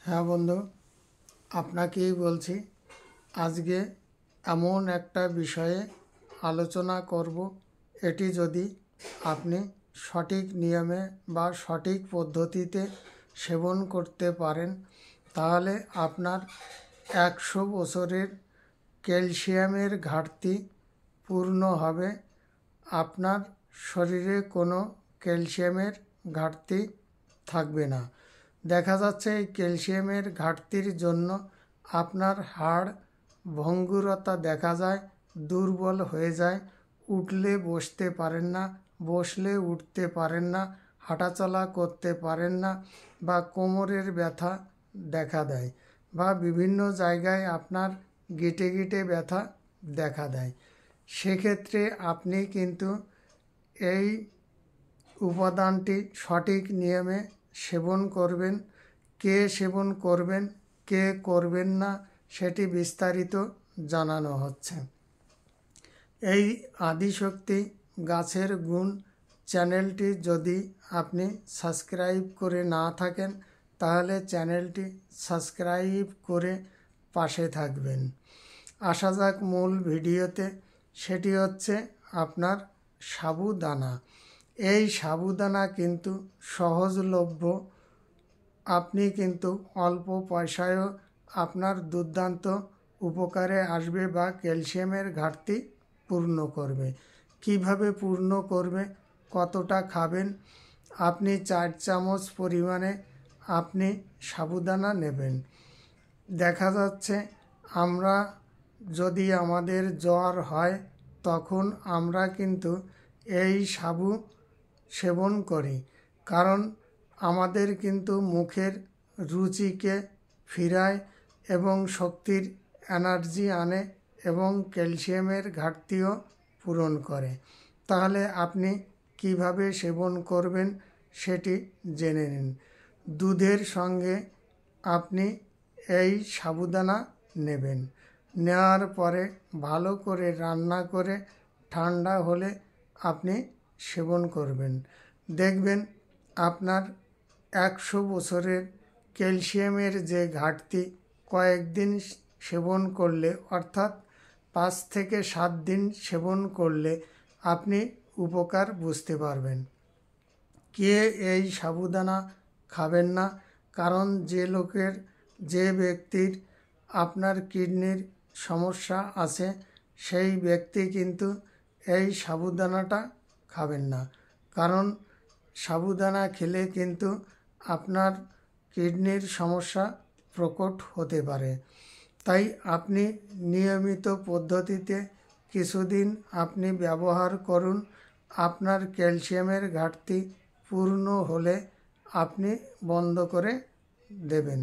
হ্যাঁ বন্ধু, আপনাকেই বলছি। আজকে এমন একটা বিষয়ে আলোচনা করব, এটি যদি আপনি সঠিক নিয়মে বা সঠিক পদ্ধতিতে সেবন করতে পারেন, তাহলে আপনার 100 বছরের ক্যালসিয়ামের ঘাটতি পূর্ণ হবে। আপনার শরীরে কোনো ক্যালসিয়ামের ঘাটতি থাকবে না। দেখা যাচ্ছে এই ক্যালসিয়ামের ঘাটতির জন্য আপনার হাড় ভঙ্গুরতা দেখা যায়, দুর্বল হয়ে যায়, উঠলে বসতে পারেন না, বসলে উঠতে পারেন না, হাঁটাচলা করতে পারেন না, বা কোমরের ব্যথা দেখা দেয়, বা বিভিন্ন জায়গায় আপনার গিটে গিটে ব্যথা দেখা দেয়। সেক্ষেত্রে আপনি কিন্তু এই উপাদানটি সঠিক নিয়মে সেবন করবেন। কে সেবন করবেন, কে করবেন না, সেটি বিস্তারিত জানানো হচ্ছে। এই আদিশক্তি গাছের গুণ চ্যানেলটি যদি আপনি সাবস্ক্রাইব করে না থাকেন, তাহলে চ্যানেলটি সাবস্ক্রাইব করে পাশে থাকবেন। আসা যাক মূল ভিডিওতে। সেটি হচ্ছে আপনার সাবুদানা। এই সাবুদানা কিন্তু সহজলভ্য। আপনি কিন্তু অল্প পয়সায়ও আপনার দুর্দান্ত উপকারে আসবে বা ক্যালসিয়ামের ঘাটতি পূর্ণ করবে। কিভাবে পূর্ণ করবে, কতটা খাবেন? আপনি 4 চামচ পরিমাণে আপনি সাবুদানা নেবেন। দেখা যাচ্ছে আমরা যদি আমাদের জ্বর হয়, তখন আমরা কিন্তু এই সাবু সেবন করি, কারণ আমাদের কিন্তু মুখের রুচিকে ফিরায় এবং শক্তির এনার্জি আনে এবং ক্যালসিয়ামের ঘাটতিও পূরণ করে। তাহলে আপনি কিভাবে সেবন করবেন সেটি জেনে নিন। দুধের সঙ্গে আপনি এই সাবুদানা নেবেন। নেওয়ার পরে ভালো করে রান্না করে ঠান্ডা হলে আপনি সেবন করবেন। দেখবেন আপনার 100 বছরের ক্যালসিয়ামের যে ঘাটতি কয়েকদিন সেবন করলে, অর্থাৎ 5 থেকে 7 দিন সেবন করলে আপনি উপকার বুঝতে পারবেন। কে এই সাবুদানা খাবেন না? কারণ যে ব্যক্তির আপনার কিডনির সমস্যা আছে, সেই ব্যক্তি কিন্তু এই সাবুদানাটা খাবেন না। কারণ সাবুদানা খেলে কিন্তু আপনার কিডনির সমস্যা প্রকট হতে পারে। তাই আপনি নিয়মিত পদ্ধতিতে কিছুদিন আপনি ব্যবহার করুন। আপনার ক্যালসিয়ামের ঘাটতি পূর্ণ হলে আপনি বন্ধ করে দেবেন।